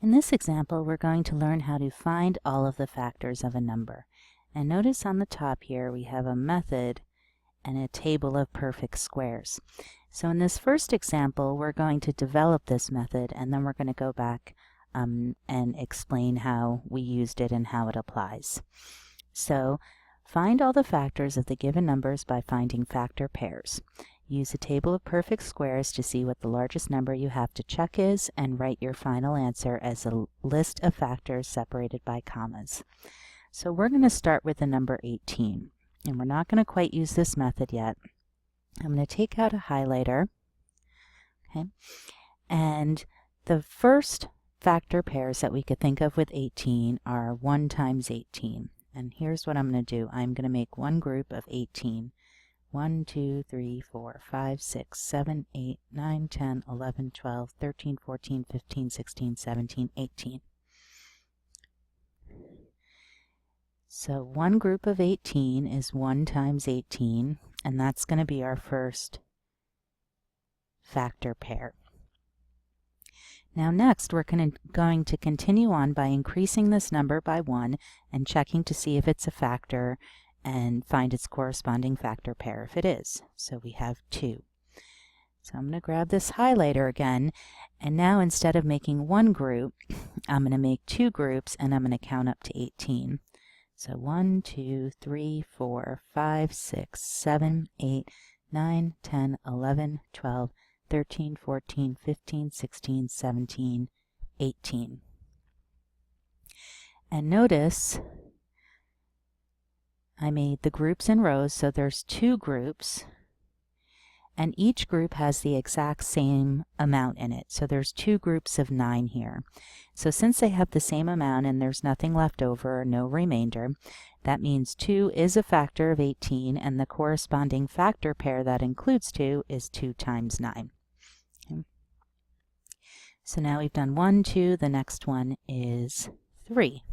In this example, we're going to learn how to find all of the factors of a number. And notice on the top here we have a method and a table of perfect squares. So in this first example, we're going to develop this method, and then we're going to go back and explain how we used it and how it applies. So find all the factors of the given numbers by finding factor pairs. Use a table of perfect squares to see what the largest number you have to check is, and write your final answer as a list of factors separated by commas. So we're going to start with the number 18, and we're not going to quite use this method yet. I'm going to take out a highlighter, okay, and the first factor pairs that we could think of with 18 are 1 times 18. And here's what I'm going to do. I'm going to make one group of 18. 1, 2, 3, 4, 5, 6, 7, 8, 9, 10, 11, 12, 13, 14, 15, 16, 17, 18. So one group of 18 is 1 times 18, and that's going to be our first factor pair. Now next, we're going to continue on by increasing this number by 1 and checking to see if it's a factor and find its corresponding factor pair if it is. So we have 2. So I'm going to grab this highlighter again, and now instead of making one group, I'm going to make 2 groups, and I'm going to count up to 18. So 1, 2, 3, 4, 5, 6, 7, 8, 9, 10, 11, 12, 13, 14, 15, 16, 17, 18. And notice I made the groups in rows, so there's 2 groups, and each group has the exact same amount in it. So there's 2 groups of 9 here. So since they have the same amount and there's nothing left over, or no remainder, that means 2 is a factor of 18, and the corresponding factor pair that includes 2 is 2 times 9. Okay. So now we've done 1, 2, the next one is 3.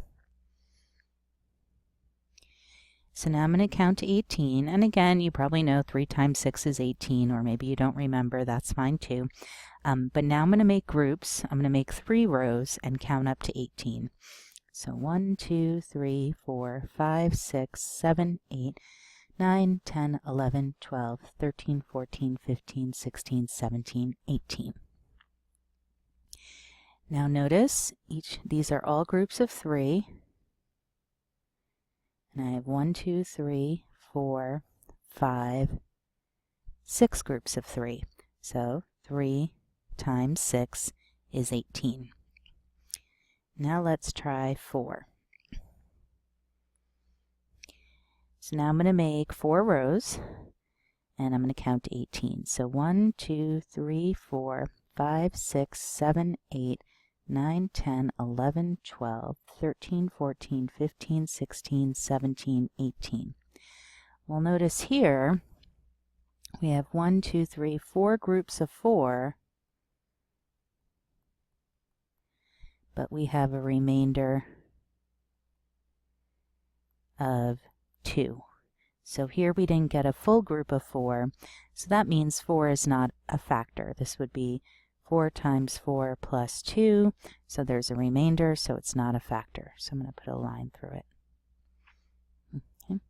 So now I'm going to count to 18, and again, you probably know 3 times 6 is 18, or maybe you don't remember, that's fine too. But now I'm going to make groups. I'm going to make 3 rows and count up to 18. So 1, 2, 3, 4, 5, 6, 7, 8, 9, 10, 11, 12, 13, 14, 15, 16, 17, 18. Now notice, these are all groups of 3. And I have 1, 2, 3, 4, 5, 6 groups of 3. So 3 times 6 is 18. Now let's try 4. So now I'm going to make 4 rows, and I'm going to count to 18. So 1, 2, 3, 4, 5, 6, 7, 8, 9, 10, 11, 12, 13, 14, 15, 16, 17, 18. Well, notice here we have 1, 2, 3, 4 groups of 4, but we have a remainder of 2. So here we didn't get a full group of 4, so that means 4 is not a factor. This would be 4 times 4 plus 2, so there's a remainder, so it's not a factor. So I'm going to put a line through it. Okay.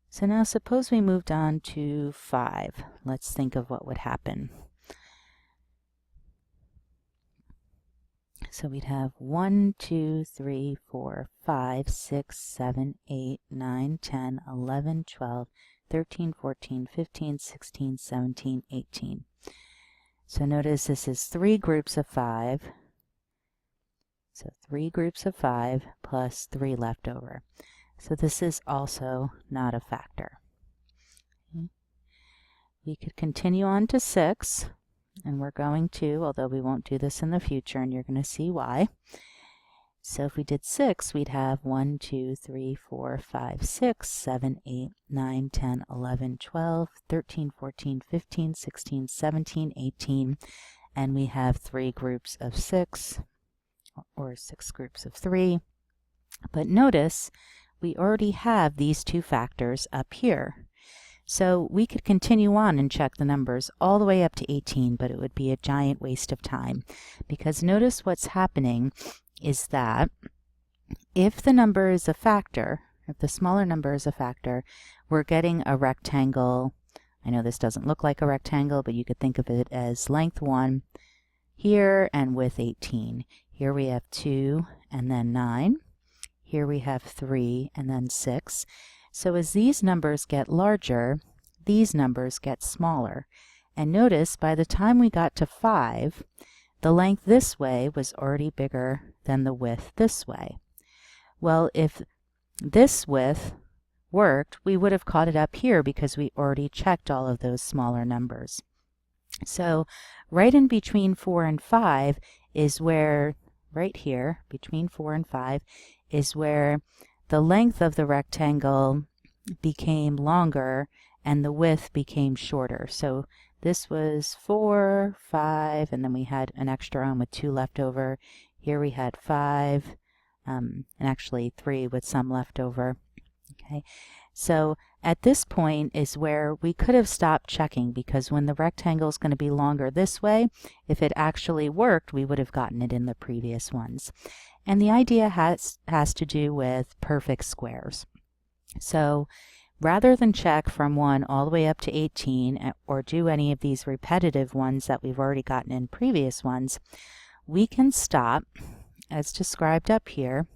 So now suppose we moved on to 5. Let's think of what would happen. So we'd have 1, 2, 3, 4, 5, 6, 7, 8, 9, 10, 11, 12, 13, 14, 15, 16, 17, 18. So notice this is 3 groups of 5. So 3 groups of 5 plus 3 left over. So this is also not a factor. Okay. We could continue on to 6, and we're going to, although we won't do this in the future, and you're going to see why. So if we did 6, we'd have 1, 2, 3, 4, 5, 6, 7, 8, 9, 10, 11, 12, 13, 14, 15, 16, 17, 18, and we have 3 groups of 6, or 6 groups of 3. But notice, we already have these 2 factors up here. So we could continue on and check the numbers all the way up to 18, but it would be a giant waste of time, because notice what's happening is that if the number is a factor, if the smaller number is a factor, we're getting a rectangle. I know this doesn't look like a rectangle, but you could think of it as length 1 here and width 18. Here we have 2 and then 9. Here we have 3 and then 6. So as these numbers get larger, these numbers get smaller. And notice by the time we got to 5, the length this way was already bigger than the width this way. Well, if this width worked, we would have caught it up here because we already checked all of those smaller numbers. So right in between 4 and 5 is where, right here, between 4 and 5, is where the length of the rectangle became longer and the width became shorter. So this was 4, 5, and then we had an extra one with 2 left over. Here we had 5, and actually 3 with some left over. Okay, so at this point is where we could have stopped checking, because when the rectangle is going to be longer this way, if it actually worked, we would have gotten it in the previous ones. And the idea has to do with perfect squares. So rather than check from 1 all the way up to 18 or do any of these repetitive ones that we've already gotten in previous ones, we can stop, as described up here.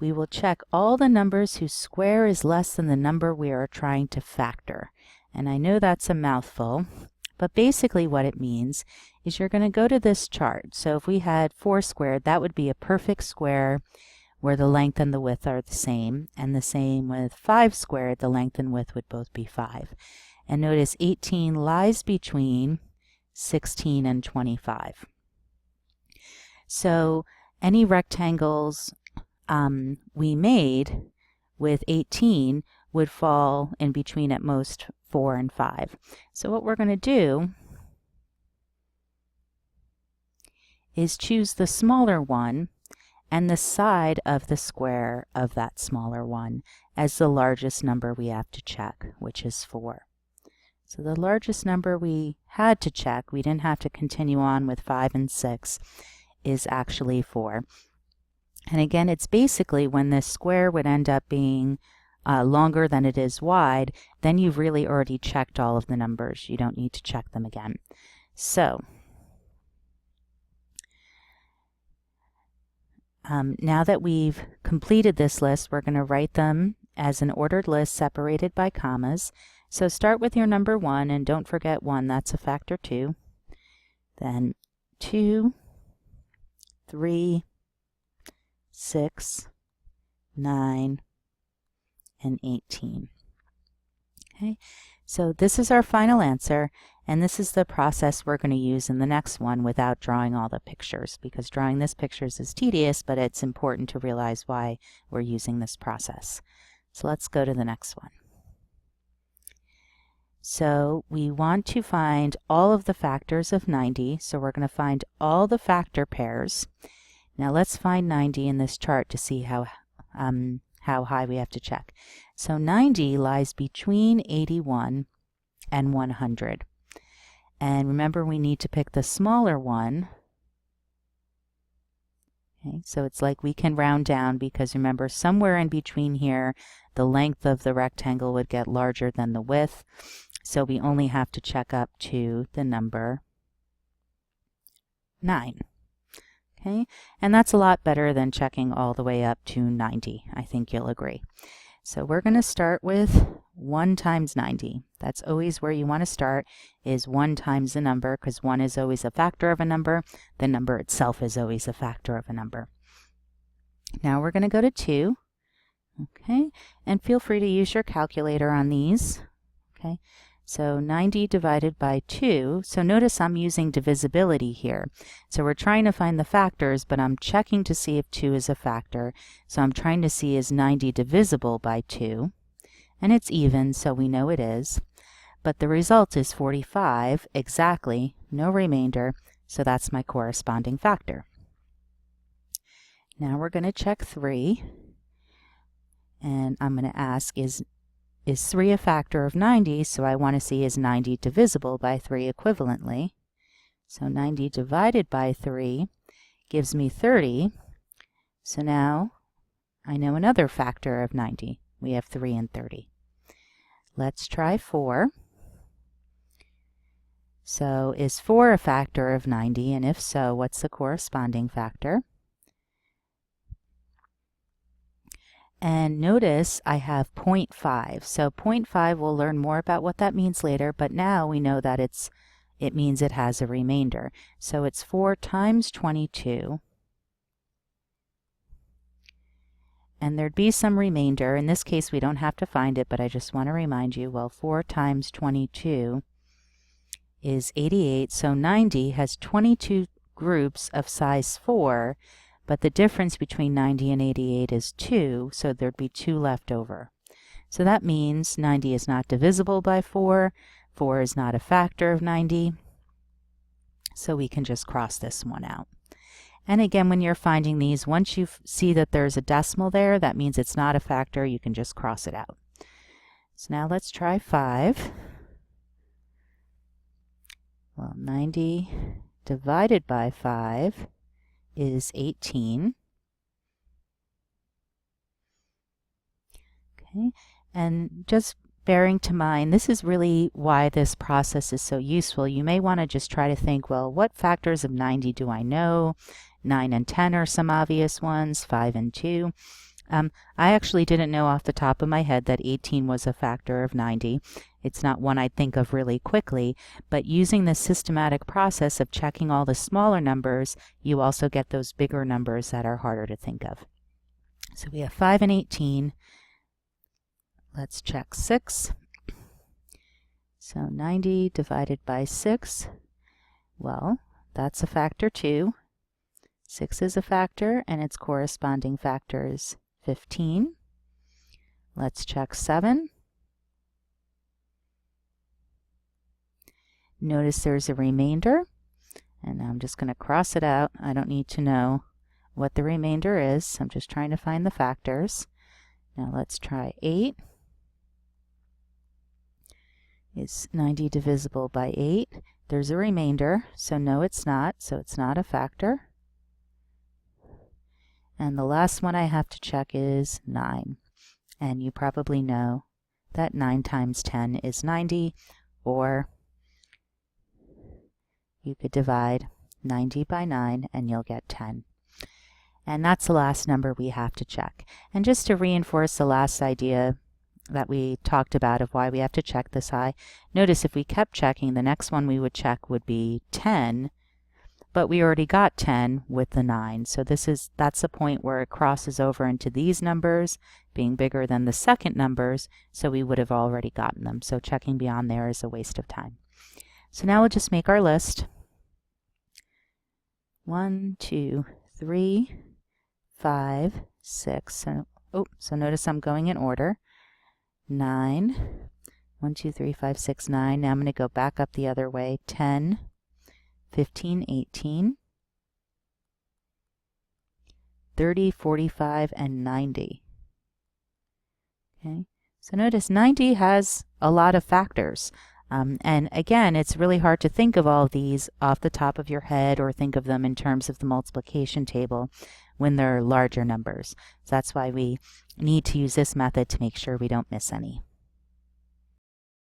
We will check all the numbers whose square is less than the number we are trying to factor. And I know that's a mouthful, but basically what it means is you're going to go to this chart. So if we had 4 squared, that would be a perfect square where the length and the width are the same. And the same with 5 squared, the length and width would both be 5. And notice 18 lies between 16 and 25. So any rectangles we made with 18 would fall in between at most 4 and 5. So what we're going to do is choose the smaller one and the side of the square of that smaller one as the largest number we have to check, which is 4. So the largest number we had to check, we didn't have to continue on with 5 and 6, is actually 4. And again, it's basically when this square would end up being longer than it is wide, then you've really already checked all of the numbers. You don't need to check them again. So now that we've completed this list, we're going to write them as an ordered list separated by commas. So start with your number 1, and don't forget 1, that's a factor 2. Then 2, 3, 6, 9, and 18. Okay, so this is our final answer, and this is the process we're going to use in the next one without drawing all the pictures, because drawing this pictures is tedious, but it's important to realize why we're using this process. So let's go to the next one. So we want to find all of the factors of 90, so we're going to find all the factor pairs. Now let's find 90 in this chart to see how high we have to check. So 90 lies between 81 and 100. And remember, we need to pick the smaller one. Okay, so it's like we can round down, because remember, somewhere in between here, the length of the rectangle would get larger than the width. So we only have to check up to the number 9. Okay, and that's a lot better than checking all the way up to 90. I think you'll agree. So we're going to start with 1 times 90. That's always where you want to start, is 1 times the number, because 1 is always a factor of a number. The number itself is always a factor of a number. Now we're going to go to 2. Okay, and feel free to use your calculator on these. Okay, so 90 divided by 2. So notice I'm using divisibility here. So we're trying to find the factors, but I'm checking to see if 2 is a factor. So I'm trying to see, is 90 divisible by 2? And it's even, so we know it is. But the result is 45 exactly, no remainder, so that's my corresponding factor. Now we're going to check 3. And I'm going to ask, is is 3 a factor of 90? So I want to see, is 90 divisible by 3 equivalently? So 90 divided by 3 gives me 30. So now I know another factor of 90. We have 3 and 30. Let's try 4. So is 4 a factor of 90? And if so, what's the corresponding factor? And notice I have 0.5. So 0.5, we'll learn more about what that means later, but now we know that it means it has a remainder. So it's 4 times 22. And there'd be some remainder. In this case, we don't have to find it, but I just want to remind you, well, 4 times 22 is 88. So 90 has 22 groups of size 4, but the difference between 90 and 88 is 2, so there'd be 2 left over. So that means 90 is not divisible by 4. 4 is not a factor of 90. So we can just cross this one out. And again, when you're finding these, once you see that there's a decimal there, that means it's not a factor. You can just cross it out. So now let's try 5. Well, 90 divided by 5 is 18. Okay, and just bearing to mind, this is really why this process is so useful. You may want to just try to think, well, what factors of 90 do I know? 9 and 10 are some obvious ones, 5 and 2. I actually didn't know off the top of my head that 18 was a factor of 90. It's not one I'd think of really quickly, but using the systematic process of checking all the smaller numbers, you also get those bigger numbers that are harder to think of. So we have 5 and 18. Let's check 6. So 90 divided by 6, well, that's a factor too. 6 is a factor, and its corresponding factor is 15. Let's check 7. Notice there's a remainder, and I'm just going to cross it out. I don't need to know what the remainder is. I'm just trying to find the factors. Now let's try 8. Is 90 divisible by 8? There's a remainder, so no, it's not. So it's not a factor. And the last one I have to check is 9. And you probably know that 9 times 10 is 90, or you could divide 90 by 9 and you'll get 10. And that's the last number we have to check. And just to reinforce the last idea that we talked about of why we have to check this high, notice if we kept checking, the next one we would check would be 10, but we already got 10 with the 9. So that's the point where it crosses over into these numbers being bigger than the second numbers, so we would have already gotten them. So checking beyond there is a waste of time. So now we'll just make our list. 1, 2, 3, 5, 6. So notice I'm going in order. 9. 1, 2, 3, 5, 6, 9. Now I'm going to go back up the other way. 10. 15, 18, 30, 45, and 90. Okay, so notice 90 has a lot of factors. And again, it's really hard to think of all of these off the top of your head or think of them in terms of the multiplication table when they're larger numbers. So that's why we need to use this method to make sure we don't miss any.